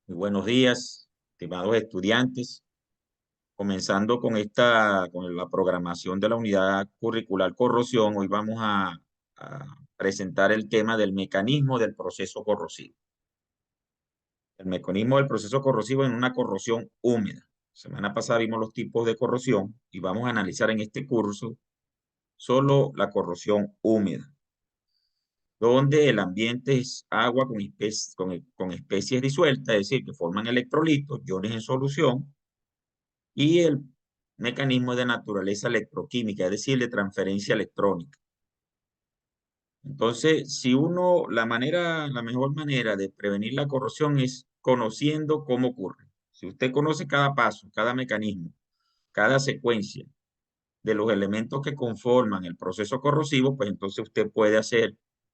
Muy buenos días, estimados estudiantes. Comenzando con la programación de la unidad curricular corrosión, hoy vamos a presentar el tema del mecanismo del proceso corrosivo. El mecanismo del proceso corrosivo en una corrosión húmeda. Semana pasada vimos los tipos de corrosión y vamos a analizar en este curso solo la corrosión húmeda, donde el ambiente es agua con especies disueltas, es decir, que forman electrolitos, iones en solución, y el mecanismo de naturaleza electroquímica, es decir, de transferencia electrónica. Entonces, la mejor manera de prevenir la corrosión es conociendo cómo ocurre. Si usted conoce cada paso, cada mecanismo, cada secuencia de los elementos que conforman el proceso corrosivo, pues entonces usted puede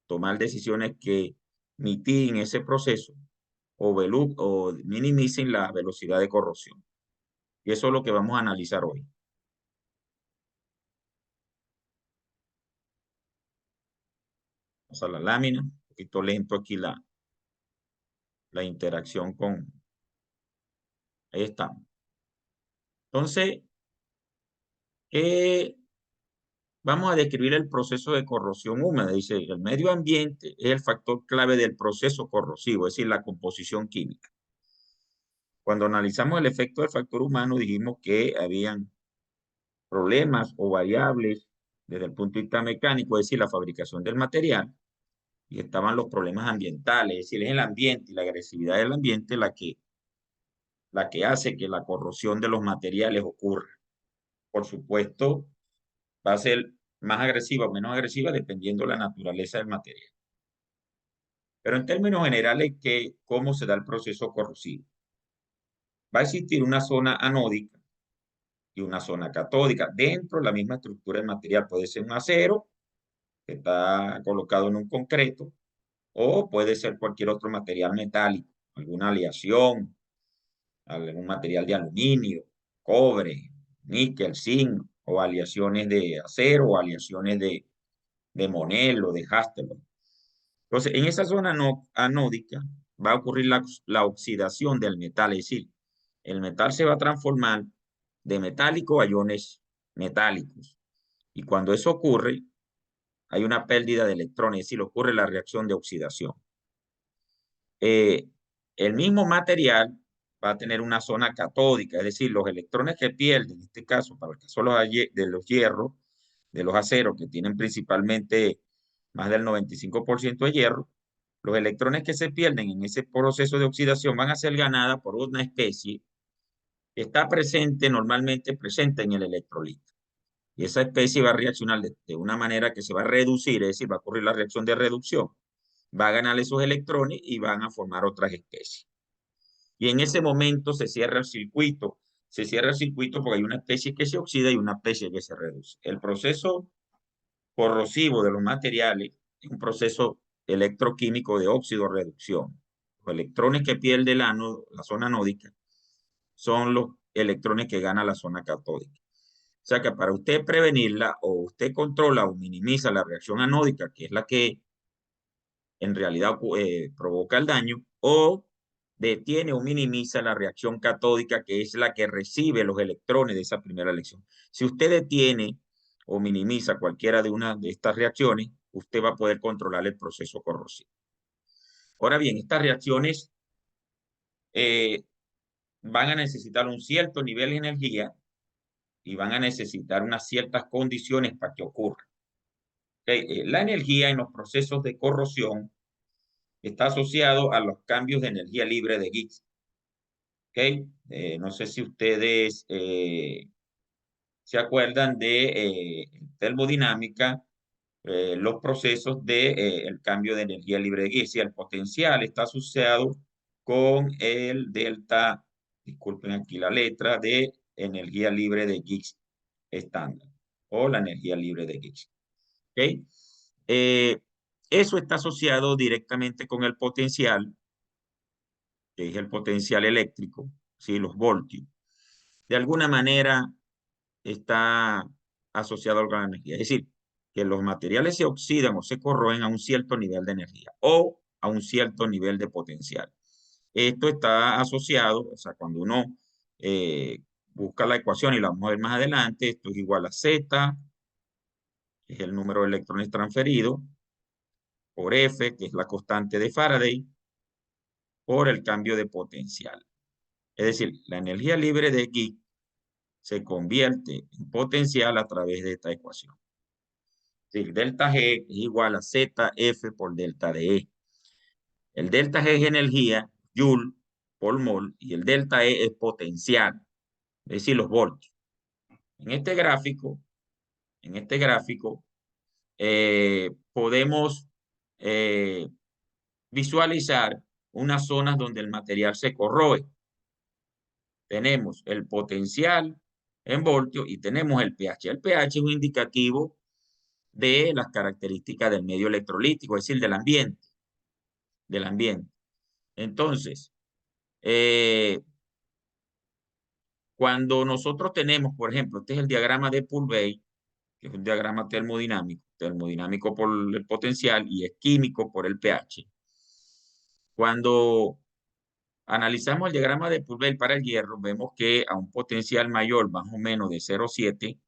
tomar decisiones que mitiguen ese proceso o minimicen la velocidad de corrosión. Y eso es lo que vamos a analizar hoy. Vamos a la lámina, un poquito lento aquí la interacción ahí está. Entonces, vamos a describir el proceso de corrosión húmeda. Dice, el medio ambiente es el factor clave del proceso corrosivo, es decir, la composición química. Cuando analizamos el efecto del factor humano, dijimos que habían problemas o variables desde el punto de vista mecánico, es decir, la fabricación del material, y estaban los problemas ambientales, es decir, es el ambiente y la agresividad del ambiente la que hace que la corrosión de los materiales ocurra. Por supuesto, va a ser más agresiva o menos agresiva dependiendo de la naturaleza del material. Pero en términos generales, ¿cómo se da el proceso corrosivo? Va a existir una zona anódica y una zona catódica dentro de la misma estructura del material. Puede ser un acero que está colocado en un concreto o puede ser cualquier otro material metálico, alguna aleación, algún material de aluminio, cobre, níquel, zinc, o aleaciones de acero, o aleaciones de Monel o de Hastelloy. Entonces, en esa zona anódica va a ocurrir la oxidación del metal, es decir, el metal se va a transformar de metálico a iones metálicos. Y cuando eso ocurre, hay una pérdida de electrones, es decir, ocurre la reacción de oxidación. Eh, el mismo material va a tener una zona catódica, es decir, los electrones que pierden, en este caso, para el caso de los hierros, de los aceros, que tienen principalmente más del 95% de hierro, los electrones que se pierden en ese proceso de oxidación van a ser ganadas por una especie que está normalmente presente en el electrolito. Y esa especie va a reaccionar de una manera que se va a reducir, es decir, va a ocurrir la reacción de reducción. Va a ganar esos electrones y van a formar otras especies. Y en ese momento se cierra el circuito. Se cierra el circuito porque hay una especie que se oxida y una especie que se reduce. El proceso corrosivo de los materiales es un proceso electroquímico de óxido-reducción. Los electrones que pierde la zona anódica son los electrones que gana la zona catódica. O sea que para usted prevenirla o usted controla o minimiza la reacción anódica, que es la que en realidad provoca el daño, o detiene o minimiza la reacción catódica, que es la que recibe los electrones de esa primera elección. Si usted detiene o minimiza cualquiera de una de estas reacciones, usted va a poder controlar el proceso corrosivo. Ahora bien, estas reacciones eh, van a necesitar un cierto nivel de energía y van a necesitar unas ciertas condiciones para que ocurra. La energía en los procesos de corrosión está asociado a los cambios de energía libre de Gibbs. No sé si ustedes se acuerdan de termodinámica, los procesos de el cambio de energía libre de Gibbs. Y el potencial está asociado con el delta, disculpen aquí la letra, de energía libre de Gibbs estándar o la energía libre de Gibbs. ¿Okay? Eso está asociado directamente con el potencial, que es el potencial eléctrico, ¿sí? Los voltios. De alguna manera está asociado con la energía. Es decir, que los materiales se oxidan o se corroen a un cierto nivel de energía o a un cierto nivel de potencial. esto está asociado, o sea, cuando uno busca la ecuación y la vamos a ver más adelante, esto es igual a Z, que es el número de electrones transferidos, por F, que es la constante de Faraday, por el cambio de potencial. Es decir, la energía libre de Geek se convierte en potencial a través de esta ecuación. Es decir, delta G es igual a ZF por delta de E. El delta G es energía, Joule por mol, y el delta E es potencial, es decir, los voltios. En este gráfico, podemos visualizar unas zonas donde el material se corroe. Tenemos el potencial en voltios y tenemos el pH. El pH es un indicativo de las características del medio electrolítico, es decir, del ambiente. Entonces, cuando nosotros tenemos, por ejemplo, este es el diagrama de Poolbay, que es un diagrama termodinámico por el potencial y es químico por el pH. Cuando analizamos el diagrama de Poolbay para el hierro, vemos que a un potencial mayor, más o menos de 0,7,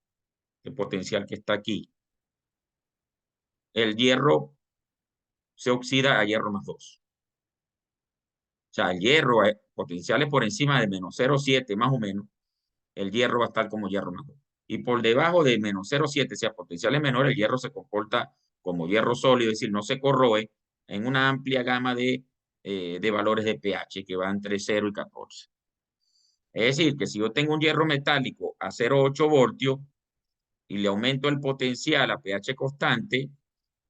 el potencial que está aquí, el hierro se oxida a hierro más 2. O sea, el hierro, potenciales por encima de menos 0,7 más o menos, el hierro va a estar como hierro más 2. Y por debajo de menos 0,7, si a potenciales menores, el hierro se comporta como hierro sólido, es decir, no se corroe en una amplia gama de valores de pH que van entre 0 y 14. Es decir, que si yo tengo un hierro metálico a 0,8 voltios y le aumento el potencial a pH constante,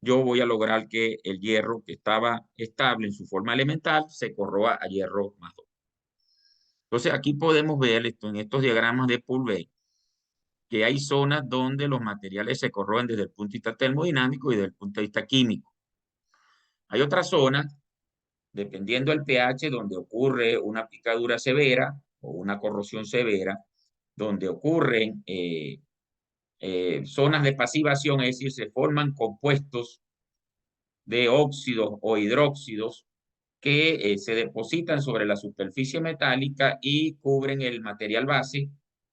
yo voy a lograr que el hierro que estaba estable en su forma elemental se corroa a hierro más 2. Entonces aquí podemos ver esto en estos diagramas de Poolbay, que hay zonas donde los materiales se corroen desde el punto de vista termodinámico y desde el punto de vista químico. Hay otras zonas, dependiendo del pH, donde ocurre una picadura severa o una corrosión severa, donde ocurren zonas de pasivación, es decir, se forman compuestos de óxidos o hidróxidos que se depositan sobre la superficie metálica y cubren el material base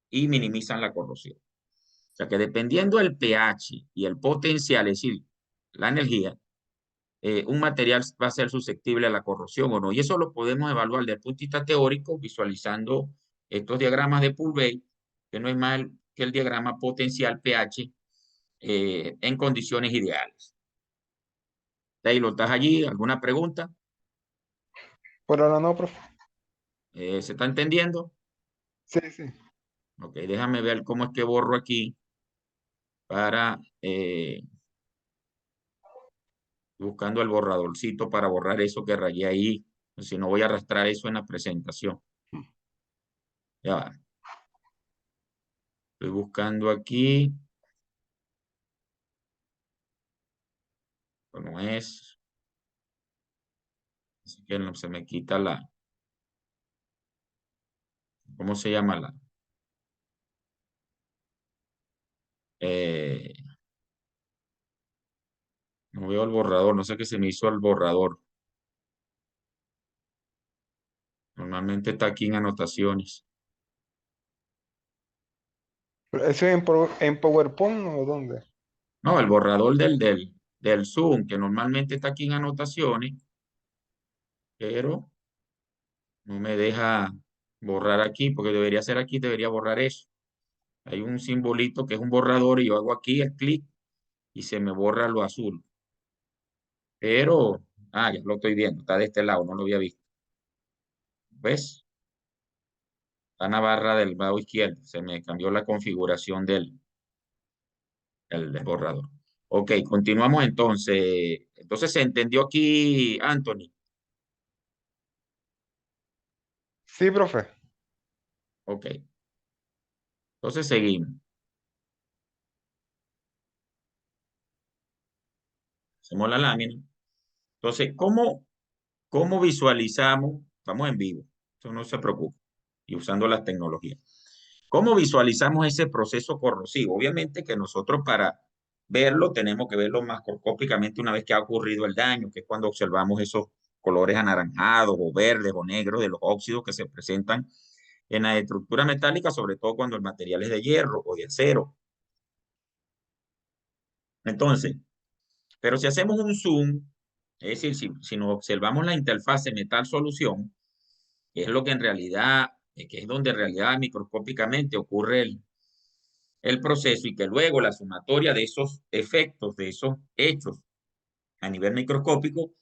y minimizan la corrosión. O sea que dependiendo del pH y el potencial, es decir, la energía, un material va a ser susceptible a la corrosión o no. Y eso lo podemos evaluar desde el punto de vista teórico visualizando estos diagramas de Poolbay, que no es más que el diagrama potencial pH en condiciones ideales. Taylor, ¿estás allí? ¿Alguna pregunta? Por ahora no, profe. ¿Se está entendiendo? Sí, sí. Ok, déjame ver cómo es que borro aquí para buscando el borradorcito para borrar eso que rayé ahí. Si no voy a arrastrar eso en la presentación. Ya va. Estoy buscando aquí. No es. Así que no se me quita la. ¿Cómo se llama la? Eh, no veo el borrador. No sé qué se me hizo el borrador. Normalmente está aquí en anotaciones. ¿Eso en PowerPoint o dónde? No, el borrador del Zoom, que normalmente está aquí en anotaciones, pero no me deja borrar aquí, porque debería ser aquí, debería borrar eso. Hay un simbolito que es un borrador y yo hago aquí el clic y se me borra lo azul. Pero, ya lo estoy viendo, está de este lado, no lo había visto. ¿Ves? Está en la barra del lado izquierdo, se me cambió la configuración del borrador. Ok, continuamos entonces. Entonces se entendió aquí, Anthony. Sí, profe. Ok, entonces seguimos. Hacemos la lámina. Entonces, ¿cómo visualizamos? Estamos en vivo, eso no se preocupe, y usando las tecnologías. ¿Cómo visualizamos ese proceso corrosivo? Obviamente que nosotros para verlo tenemos que verlo macroscópicamente una vez que ha ocurrido el daño, que es cuando observamos esos colores anaranjados o verdes o negros de los óxidos que se presentan en la estructura metálica, sobre todo cuando el material es de hierro o de acero. Entonces, pero si hacemos un zoom, es decir, si nos observamos la interfase metal-solución, que es lo que en realidad, que es donde en realidad microscópicamente ocurre el proceso y que luego la sumatoria de esos efectos, de esos hechos a nivel microscópico,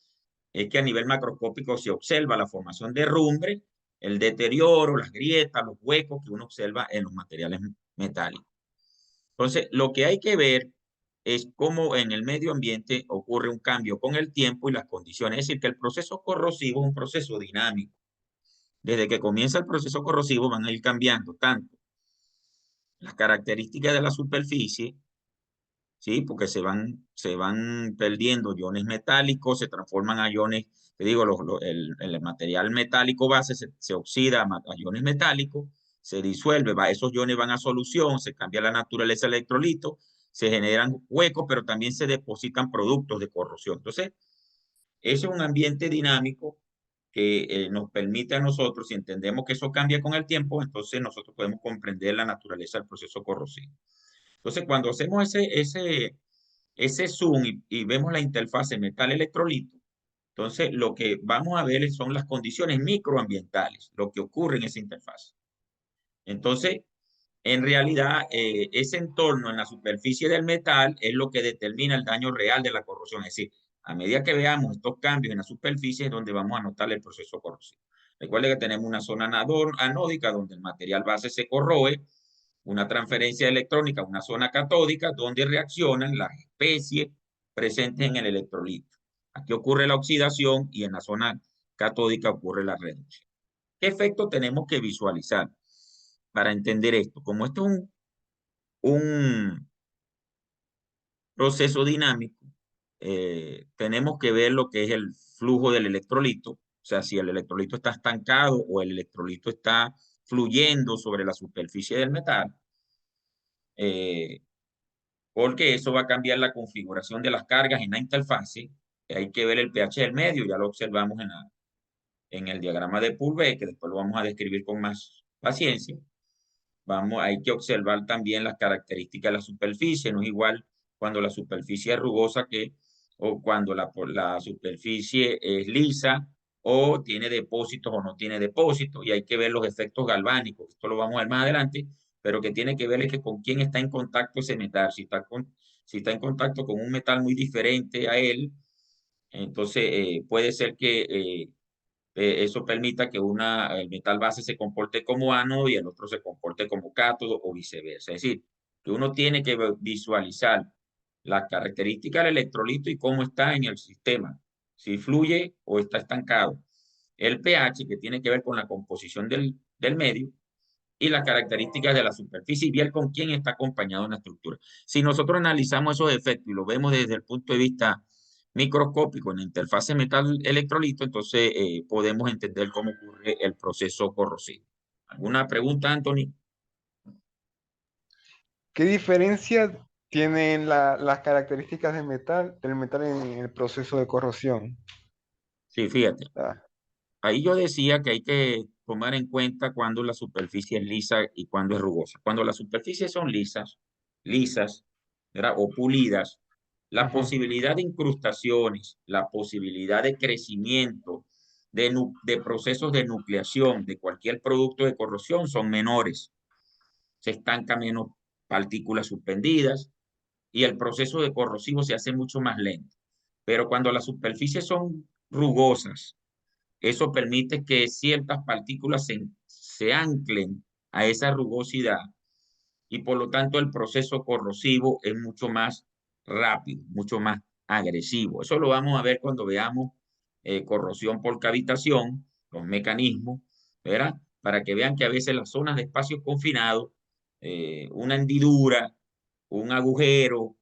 es que a nivel macroscópico se observa la formación de herrumbre, el deterioro, las grietas, los huecos que uno observa en los materiales metálicos. Entonces, lo que hay que ver es cómo en el medio ambiente ocurre un cambio con el tiempo y las condiciones. Es decir, que el proceso corrosivo es un proceso dinámico. Desde que comienza el proceso corrosivo van a ir cambiando tanto las características de la superficie, ¿sí? Porque se van perdiendo iones metálicos, se transforman a iones, te digo, el material metálico base se oxida a iones metálicos, se disuelve, esos iones van a solución, se cambia la naturaleza del electrolito, se generan huecos, pero también se depositan productos de corrosión. Entonces, ese es un ambiente dinámico que nos permite a nosotros, si entendemos que eso cambia con el tiempo, entonces nosotros podemos comprender la naturaleza del proceso corrosivo. Entonces, cuando hacemos ese zoom y vemos la interfase metal-electrolito, entonces lo que vamos a ver son las condiciones microambientales, lo que ocurre en esa interfase. Entonces, en realidad, ese entorno en la superficie del metal es lo que determina el daño real de la corrosión. Es decir, a medida que veamos estos cambios en la superficie es donde vamos a notar el proceso corrosivo. Recuerde que tenemos una zona anódica donde el material base se corroe, una transferencia electrónica, una zona catódica donde reaccionan las especies presentes en el electrolito. Aquí ocurre la oxidación y en la zona catódica ocurre la reducción. ¿Qué efecto tenemos que visualizar para entender esto? Como esto es un proceso dinámico, tenemos que ver lo que es el flujo del electrolito, o sea, si el electrolito está estancado o el electrolito está fluyendo sobre la superficie del metal, eh, porque eso va a cambiar la configuración de las cargas en la interfase. Hay que ver el pH del medio, ya lo observamos en el diagrama de Purvé, que después lo vamos a describir con más paciencia. Hay que observar también las características de la superficie, no es igual cuando la superficie es rugosa o cuando la superficie es lisa o tiene depósitos o no tiene depósitos, y hay que ver los efectos galvánicos, esto lo vamos a ver más adelante, pero que tiene que ver es que con quién está en contacto ese metal, si está en contacto con un metal muy diferente a él, entonces puede ser que eso permita que el metal base se comporte como ánodo y el otro se comporte como cátodo o viceversa. Es decir, que uno tiene que visualizar las características del electrolito y cómo está en el sistema, si fluye o está estancado. El pH, que tiene que ver con la composición del medio, y las características de la superficie y ver con quién está acompañado en la estructura. Si nosotros analizamos esos efectos y lo vemos desde el punto de vista microscópico en la interfase metal-electrolito, entonces podemos entender cómo ocurre el proceso corrosivo. ¿Alguna pregunta, Anthony? ¿Qué diferencia tienen las características del metal en el proceso de corrosión? Sí, fíjate. Ah, Ahí yo decía que hay que tomar en cuenta cuando la superficie es lisa y cuando es rugosa. Cuando las superficies son lisas, ¿verdad? O pulidas, la ujú. posibilidad de incrustaciones, la posibilidad de crecimiento, de procesos de nucleación de cualquier producto de corrosión son menores. Se estanca menos partículas suspendidas y el proceso de corrosivo se hace mucho más lento. Pero cuando las superficies son rugosas, eso permite que ciertas partículas se anclen a esa rugosidad y por lo tanto el proceso corrosivo es mucho más rápido, mucho más agresivo. Eso lo vamos a ver cuando veamos corrosión por cavitación, los mecanismos, ¿verdad? Para que vean que a veces las zonas de espacios confinados, una hendidura, un agujero,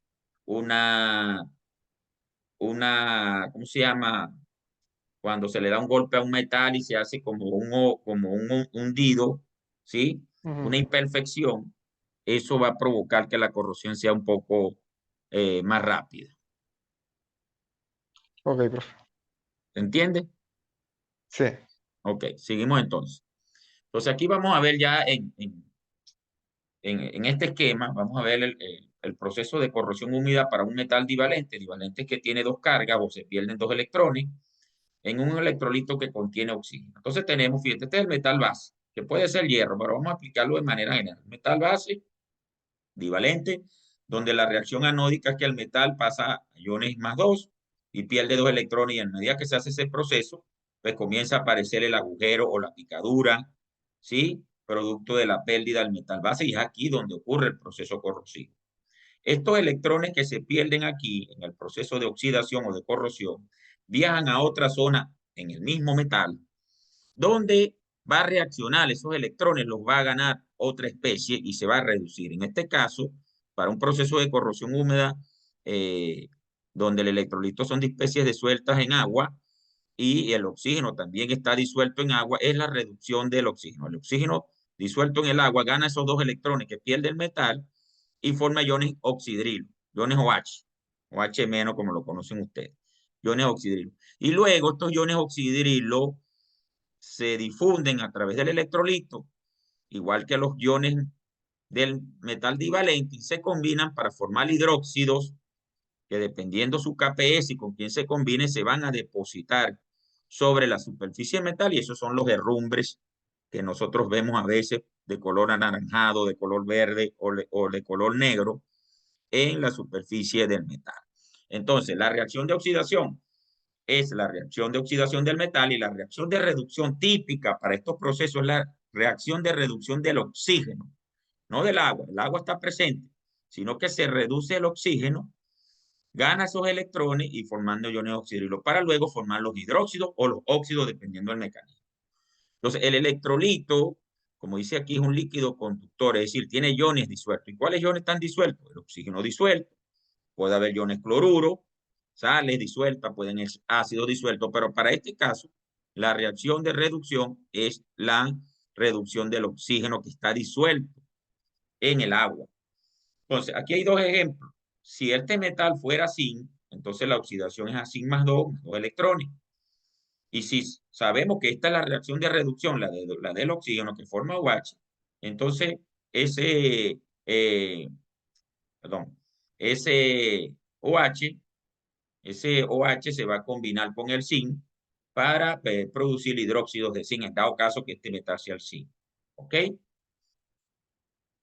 una, ¿cómo se llama? Cuando se le da un golpe a un metal y se hace como un hundido, ¿sí? Ujú. Una imperfección, eso va a provocar que la corrosión sea un poco más rápida. Ok, profe. ¿Se entiende? Sí. Ok, seguimos entonces. Entonces aquí vamos a ver ya en este esquema, vamos a ver el proceso de corrosión húmeda para un metal divalente. Divalente que tiene dos cargas o se pierden dos electrones en un electrolito que contiene oxígeno. Entonces tenemos, fíjate, este es el metal base, que puede ser hierro, pero vamos a aplicarlo de manera general. Metal base divalente, donde la reacción anódica es que el metal pasa a iones más 2 y pierde dos electrones, y a medida que se hace ese proceso, pues comienza a aparecer el agujero o la picadura, ¿sí? Producto de la pérdida del metal base, y es aquí donde ocurre el proceso corrosivo. Estos electrones que se pierden aquí en el proceso de oxidación o de corrosión viajan a otra zona en el mismo metal, donde va a reaccionar esos electrones, los va a ganar otra especie y se va a reducir. En este caso, para un proceso de corrosión húmeda, donde el electrolito son de especies disueltas en agua y el oxígeno también está disuelto en agua, es la reducción del oxígeno. El oxígeno disuelto en el agua gana esos dos electrones que pierde el metal y forma iones oxidrilo, iones OH, OH menos como lo conocen ustedes, iones oxidrilo. Y luego estos iones oxidrilo se difunden a través del electrolito, igual que los iones del metal divalente, y se combinan para formar hidróxidos que, dependiendo su KPS y con quién se combine, se van a depositar sobre la superficie del metal, y esos son los herrumbres que nosotros vemos a veces de color anaranjado, de color verde o de color negro en la superficie del metal. Entonces, la reacción de oxidación es la reacción de oxidación del metal, y la reacción de reducción típica para estos procesos es la reacción de reducción del oxígeno, no del agua. El agua está presente, sino que se reduce el oxígeno, gana esos electrones y formando iones oxidrilos para luego formar los hidróxidos o los óxidos dependiendo del mecanismo. Entonces, el electrolito, como dice aquí, es un líquido conductor, es decir, tiene iones disueltos. ¿Y cuáles iones están disueltos? El oxígeno disuelto. Puede haber iones cloruro, sales disueltas, pueden ser ácidos disueltos, pero para este caso, la reacción de reducción es la reducción del oxígeno que está disuelto en el agua. Entonces, aquí hay dos ejemplos. Si este metal fuera zinc, entonces la oxidación es a zinc más 2 electrones. Y si sabemos que esta es la reacción de reducción, la del oxígeno que forma OH, entonces ese, perdón, ese OH ese OH se va a combinar con el zinc para producir hidróxidos de zinc, en dado caso que este metal sea el zinc. ¿Ok?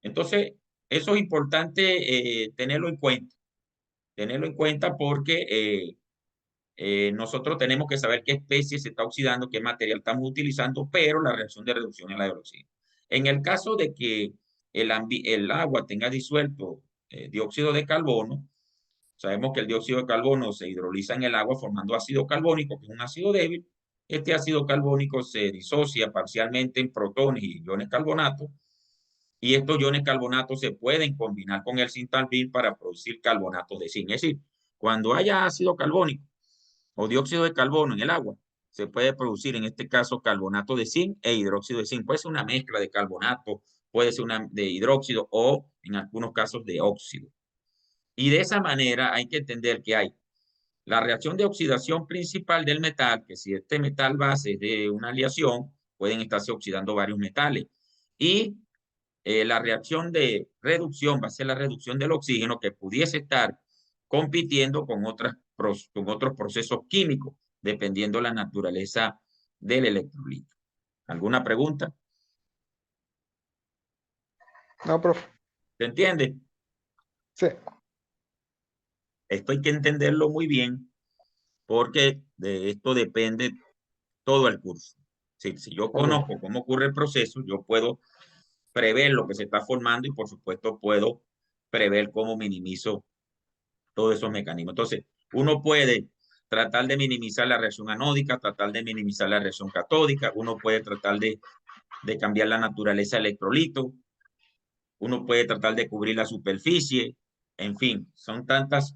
Entonces, eso es importante tenerlo en cuenta porque nosotros tenemos que saber qué especie se está oxidando, qué material estamos utilizando, pero la reacción de reducción es la del oxígeno. En el caso de que el agua tenga disuelto dióxido de carbono, sabemos que el dióxido de carbono se hidroliza en el agua formando ácido carbónico, que es un ácido débil. Este ácido carbónico se disocia parcialmente en protones y iones carbonatos, y estos iones carbonatos se pueden combinar con el zinc también para producir carbonatos de zinc. Es decir, cuando haya ácido carbónico o dióxido de carbono en el agua, se puede producir en este caso carbonato de zinc e hidróxido de zinc. Puede ser una mezcla de carbonato, puede ser una de hidróxido o en algunos casos de óxido. Y de esa manera hay que entender que hay la reacción de oxidación principal del metal, que si este metal base es de una aleación, pueden estarse oxidando varios metales. Y la reacción de reducción va a ser la reducción del oxígeno, que pudiese estar compitiendo con otros procesos químicos, dependiendo de la naturaleza del electrolito. ¿Alguna pregunta? No, profe. ¿Se entiende? Sí. Esto hay que entenderlo muy bien, porque de esto depende todo el curso. Si yo Ok. conozco cómo ocurre el proceso, yo puedo prever lo que se está formando y por supuesto puedo prever cómo minimizo todos esos mecanismos. Entonces, uno puede tratar de minimizar la reacción anódica, tratar de minimizar la reacción catódica, uno puede tratar de cambiar la naturaleza del electrolito, uno puede tratar de cubrir la superficie, en fin, son tantas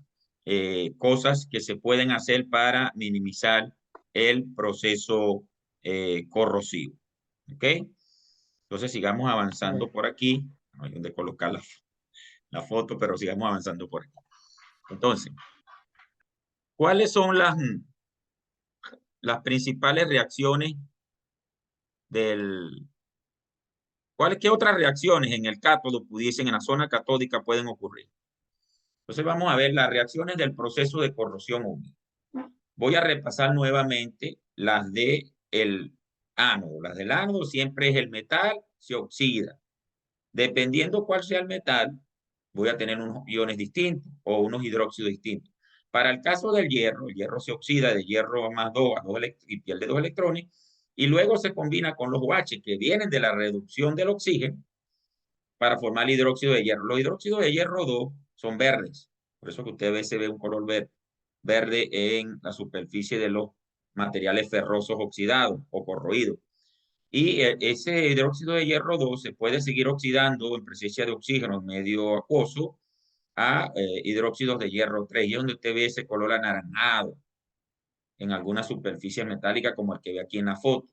cosas que se pueden hacer para minimizar el proceso corrosivo. ¿Ok? Entonces sigamos avanzando por aquí. No hay donde colocar la foto, pero sigamos avanzando por aquí. Entonces, ¿cuáles son las principales reacciones del... ¿Qué otras reacciones en el cátodo pudiesen, en la zona catódica pueden ocurrir? Entonces vamos a ver las reacciones del proceso de corrosión húmeda. Voy a repasar nuevamente las de el ánodo. Las del ánodo siempre es el metal, se oxida. Dependiendo cuál sea el metal, voy a tener unos iones distintos o unos hidróxidos distintos. Para el caso del hierro, el hierro se oxida de hierro más 2 a 2 y pierde 2 electrones, y luego se combina con los OH que vienen de la reducción del oxígeno para formar el hidróxido de hierro. Los hidróxidos de hierro 2 son verdes, por eso que usted ve, se ve un color verde en la superficie de los materiales ferrosos oxidados o corroídos. Y ese hidróxido de hierro 2 se puede seguir oxidando en presencia de oxígeno en medio acuoso a hidróxidos de hierro 3. Y es donde usted ve ese color anaranjado en alguna superficie metálica como el que ve aquí en la foto.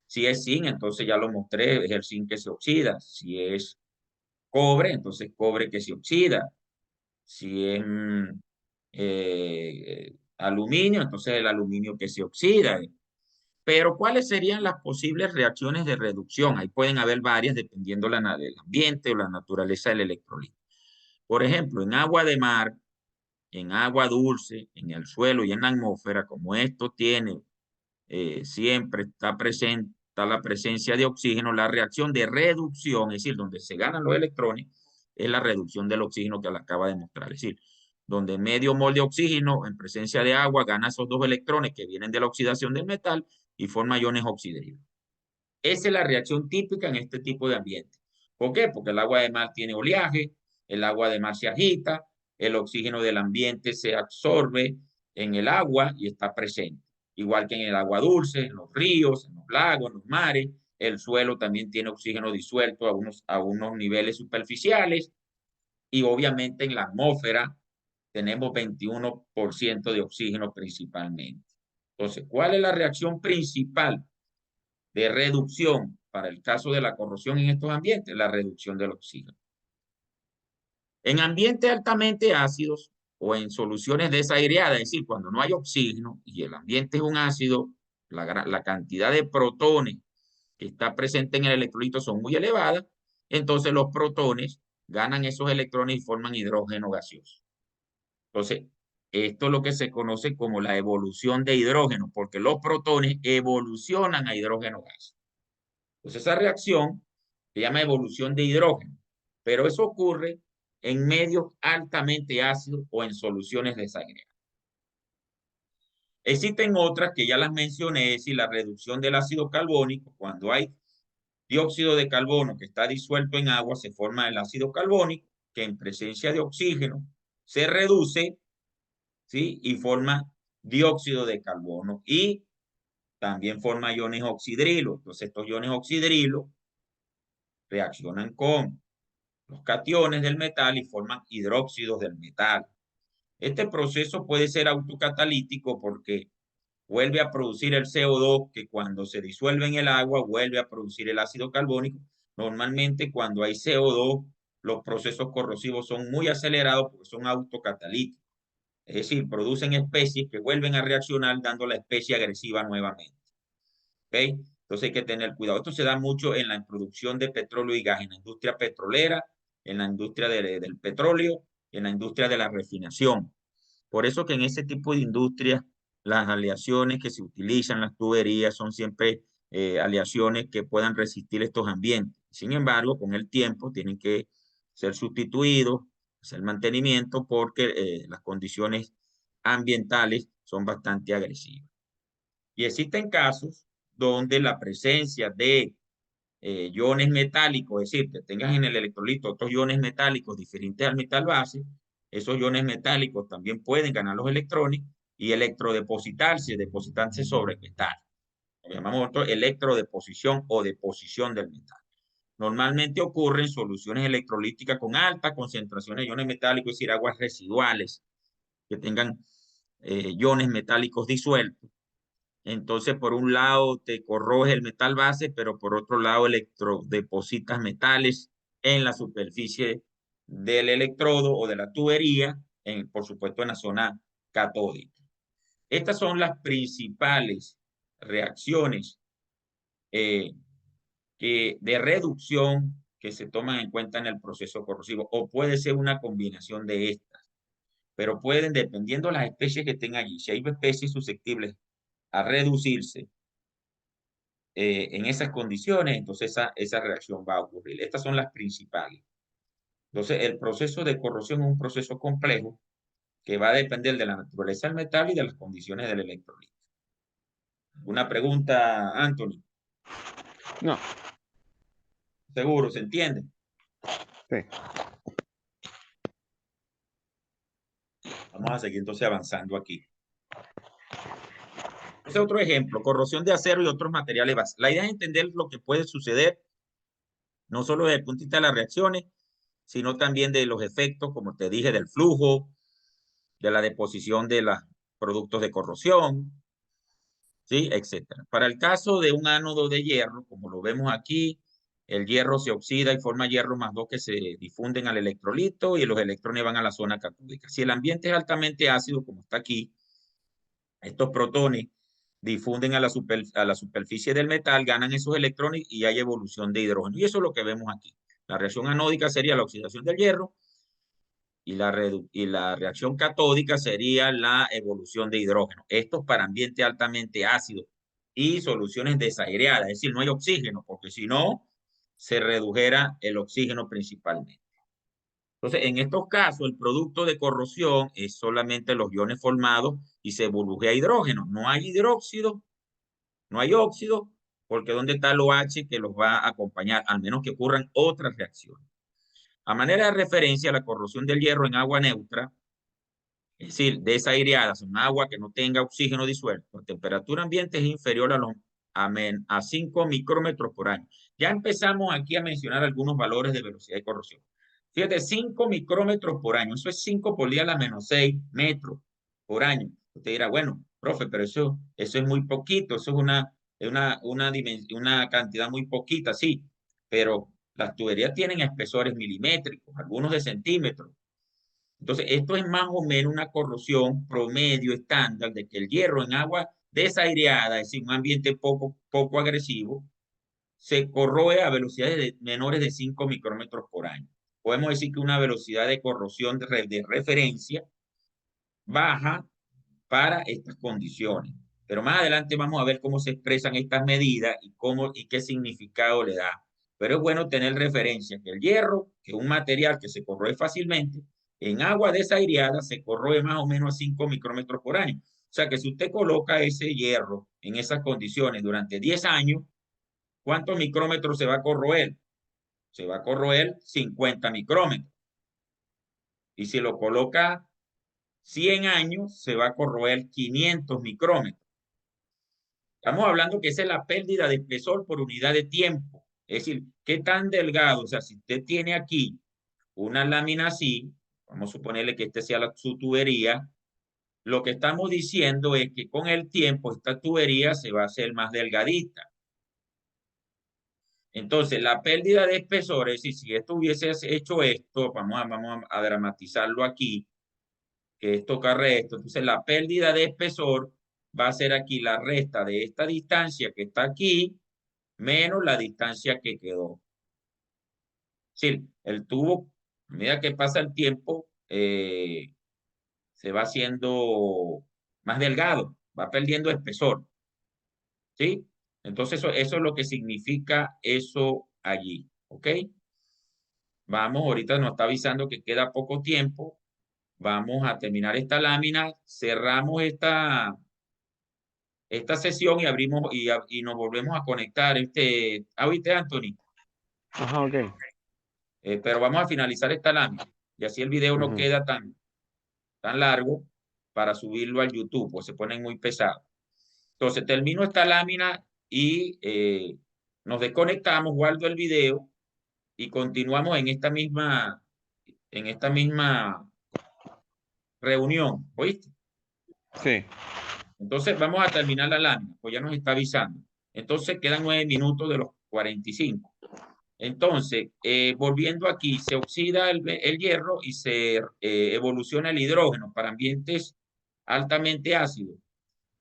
Si es zinc, entonces ya lo mostré, es el zinc que se oxida. Si es cobre, entonces cobre que se oxida. Si es aluminio, entonces el aluminio que se oxida. Pero ¿cuáles serían las posibles reacciones de reducción? Ahí pueden haber varias dependiendo del ambiente o la naturaleza del electrolito. Por ejemplo, en agua de mar, en agua dulce, en el suelo y en la atmósfera, como esto tiene siempre está la presencia de oxígeno, la reacción de reducción, es decir, donde se ganan los electrones, es la reducción del oxígeno que la acaba de mostrar. Es decir, donde medio mol de oxígeno en presencia de agua gana esos 2 electrones que vienen de la oxidación del metal y forma iones oxidrilos. Esa es la reacción típica en este tipo de ambiente. ¿Por qué? Porque el agua de mar tiene oleaje, el agua de mar se agita, el oxígeno del ambiente se absorbe en el agua y está presente. Igual que en el agua dulce, en los ríos, en los lagos, en los mares, el suelo también tiene oxígeno disuelto a unos niveles superficiales y obviamente en la atmósfera tenemos 21% de oxígeno principalmente. Entonces, ¿cuál es la reacción principal de reducción para el caso de la corrosión en estos ambientes? La reducción del oxígeno. En ambientes altamente ácidos o en soluciones desaireadas, es decir, cuando no hay oxígeno y el ambiente es un ácido, la cantidad de protones que está presente en el electrolito son muy elevadas, entonces los protones ganan esos electrones y forman hidrógeno gaseoso. Entonces, esto es lo que se conoce como la evolución de hidrógeno, porque los protones evolucionan a hidrógeno gas. Entonces, esa reacción se llama evolución de hidrógeno, pero eso ocurre en medios altamente ácidos o en soluciones desagregadas. Existen otras que ya las mencioné, es decir, la reducción del ácido carbónico. Cuando hay dióxido de carbono que está disuelto en agua, se forma el ácido carbónico, que en presencia de oxígeno se reduce, ¿sí? Y forma dióxido de carbono y también forma iones oxidrilos. Entonces, estos iones oxidrilos reaccionan con los cationes del metal y forman hidróxidos del metal. Este proceso puede ser autocatalítico porque vuelve a producir el CO2 que cuando se disuelve en el agua vuelve a producir el ácido carbónico. Normalmente cuando hay CO2 los procesos corrosivos son muy acelerados porque son autocatalíticos. Es decir, producen especies que vuelven a reaccionar dando la especie agresiva nuevamente. ¿Okay? Entonces hay que tener cuidado. Esto se da mucho en la producción de petróleo y gas, en la industria petrolera, en la industria del petróleo, en la industria de la refinación. Por eso que en ese tipo de industrias, las aleaciones que se utilizan, las tuberías, son siempre aleaciones que puedan resistir estos ambientes. Sin embargo, con el tiempo tienen que ser sustituidos, hacer mantenimiento, porque las condiciones ambientales son bastante agresivas. Y existen casos donde la presencia de iones metálicos, es decir, que tengas en el electrolito otros iones metálicos diferentes al metal base, esos iones metálicos también pueden ganar los electrones y depositarse sobre el metal. Lo llamamos electrodeposición o deposición del metal. Normalmente ocurre en soluciones electrolíticas con alta concentración de iones metálicos, es decir, aguas residuales que tengan iones metálicos disueltos. Entonces, por un lado te corroes el metal base, pero por otro lado electrodepositas metales en la superficie del electrodo o de la tubería, por supuesto en la zona catódica. Estas son las principales reacciones de reducción que se toman en cuenta en el proceso corrosivo, o puede ser una combinación de estas, pero pueden, dependiendo de las especies que estén allí, si hay especies susceptibles a reducirse en esas condiciones, entonces esa reacción va a ocurrir. Estas son las principales. Entonces, el proceso de corrosión es un proceso complejo que va a depender de la naturaleza del metal y de las condiciones del electrolito. Una pregunta, Anthony. No, Seguro, ¿se entiende? sí. Vamos a seguir entonces avanzando aquí. Ese es otro ejemplo, corrosión de acero y otros materiales básicos. La idea es entender lo que puede suceder, no solo desde el punto de vista de las reacciones, sino también de los efectos, como te dije, del flujo, de la deposición de los productos de corrosión, ¿sí? Etcétera. Para el caso de un ánodo de hierro, como lo vemos aquí, el hierro se oxida y forma hierro más 2 que se difunden al electrolito y los electrones van a la zona catódica. Si el ambiente es altamente ácido, como está aquí, estos protones difunden a la superficie del metal, ganan esos electrones y hay evolución de hidrógeno. Y eso es lo que vemos aquí. La reacción anódica sería la oxidación del hierro y la reacción catódica sería la evolución de hidrógeno. Esto es para ambiente altamente ácido y soluciones desaireadas, es decir, no hay oxígeno, porque si no, se redujera el oxígeno principalmente. Entonces, en estos casos, el producto de corrosión es solamente los iones formados y se burbujea hidrógeno. No hay hidróxido, no hay óxido, porque ¿dónde está el OH que los va a acompañar? Al menos que ocurran otras reacciones. A manera de referencia, la corrosión del hierro en agua neutra, es decir, desaireada, un agua que no tenga oxígeno disuelto, a temperatura ambiente es inferior a 5 micrómetros por año. Ya empezamos aquí a mencionar algunos valores de velocidad de corrosión. Fíjate, 5 micrómetros por año, eso es 5 por 10 a la menos 6 metros por año. Usted dirá, bueno, profe, pero eso es muy poquito, eso es una cantidad muy poquita, sí, pero las tuberías tienen espesores milimétricos, algunos de centímetros. Entonces, esto es más o menos una corrosión promedio estándar de que el hierro en agua desaireada, es decir, un ambiente poco agresivo, se corroe a velocidades menores de 5 micrómetros por año. Podemos decir que una velocidad de corrosión de referencia baja para estas condiciones. Pero más adelante vamos a ver cómo se expresan estas medidas y qué significado le da. Pero es bueno tener referencia que el hierro, que es un material que se corroe fácilmente, en agua desaireada se corroe más o menos a 5 micrómetros por año. O sea que si usted coloca ese hierro en esas condiciones durante 10 años, ¿cuántos micrómetros se va a corroer? Se va a corroer 50 micrómetros. Y si lo coloca 100 años, se va a corroer 500 micrómetros. Estamos hablando que esa es la pérdida de espesor por unidad de tiempo. Es decir, qué tan delgado, o sea, si usted tiene aquí una lámina así, vamos a suponerle que esta sea su tubería, lo que estamos diciendo es que con el tiempo esta tubería se va a hacer más delgadita. Entonces, la pérdida de espesor, es decir, si esto hubiese hecho esto, vamos a dramatizarlo aquí, que esto carre esto, entonces la pérdida de espesor va a ser aquí la resta de esta distancia que está aquí, menos la distancia que quedó. Es decir, el tubo, a medida que pasa el tiempo, se va haciendo más delgado, va perdiendo espesor. ¿Sí? Entonces, eso es lo que significa eso allí. ¿Ok? Vamos, ahorita nos está avisando que queda poco tiempo. Vamos a terminar esta lámina, cerramos esta sesión y abrimos y nos volvemos a conectar. ¿Oíste, Anthony? Ajá, ok. Pero vamos a finalizar esta lámina y así el video no Ujú. queda tan largo para subirlo al YouTube, pues se ponen muy pesados. Entonces termino esta lámina y nos desconectamos, guardo el video y continuamos en esta misma reunión, ¿oíste? Sí. Entonces vamos a terminar la lámina, pues ya nos está avisando. Entonces quedan 9 minutos de los 45. Entonces, volviendo aquí, se oxida el hierro y se evoluciona el hidrógeno para ambientes altamente ácidos.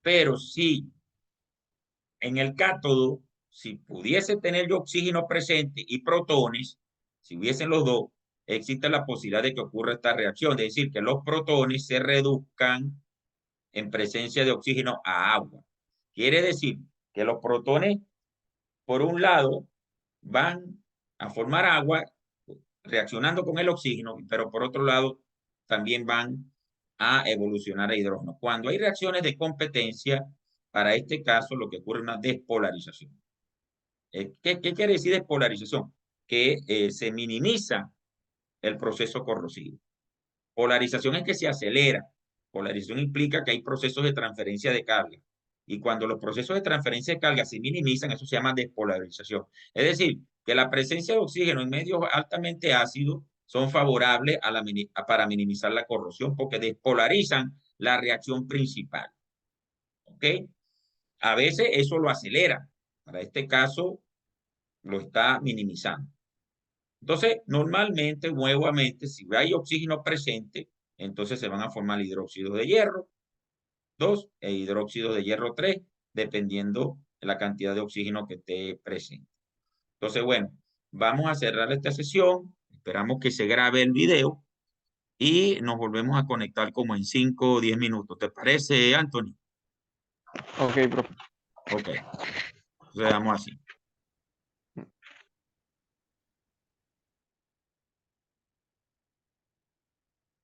Pero si en el cátodo, si pudiese tener yo oxígeno presente y protones, si hubiesen los dos, existe la posibilidad de que ocurra esta reacción, es decir, que los protones se reduzcan en presencia de oxígeno a agua. Quiere decir que los protones, por un lado, van a formar agua reaccionando con el oxígeno, pero por otro lado, también van a evolucionar a hidrógeno. Cuando hay reacciones de competencia, para este caso, lo que ocurre es una despolarización. ¿Qué quiere decir despolarización? Que se minimiza el proceso corrosivo. Polarización es que se acelera. Polarización implica que hay procesos de transferencia de carga. Y cuando los procesos de transferencia de carga se minimizan, eso se llama despolarización. Es decir, que la presencia de oxígeno en medios altamente ácidos son favorables para minimizar la corrosión porque despolarizan la reacción principal. ¿Ok? A veces eso lo acelera. Para este caso, lo está minimizando. Entonces, normalmente, nuevamente, si hay oxígeno presente, entonces se van a formar hidróxidos de hierro 2 e hidróxido de hierro 3, dependiendo de la cantidad de oxígeno que esté presente. Entonces, bueno, vamos a cerrar esta sesión. Esperamos que se grabe el video y nos volvemos a conectar como en 5 o 10 minutos. ¿Te parece, Anthony? Ok, profe. Ok, entonces vamos así.